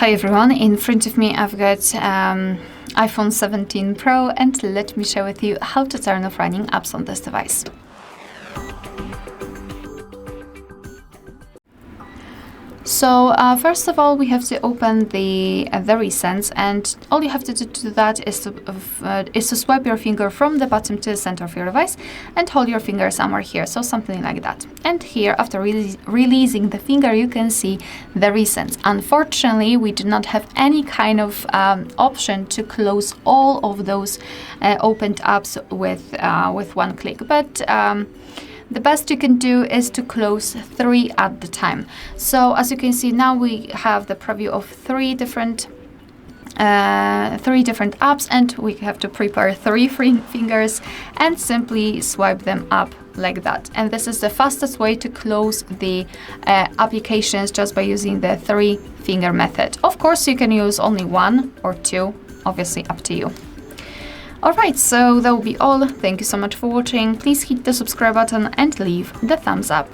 Hi everyone, in front of me I've got iPhone 17 Pro, and let me share with you how to turn off running apps on this device. So first of all, we have to open the VerySense, and all you have to do that is to swipe your finger from the bottom to the center of your device and hold your finger somewhere here, so something like that. And here, after releasing the finger, you can see VerySense. Unfortunately, we do not have any kind of option to close all of those opened apps with one click, but the best you can do is to close 3 at the time. So as you can see, now we have the preview of three different apps, and we have to prepare 3 fingers and simply swipe them up like that. And this is the fastest way to close the applications, just by using the 3-finger method. Of course, you can use only 1 or 2, obviously up to you. Alright, so that will be all. Thank you so much for watching. Please hit the subscribe button and leave the thumbs up.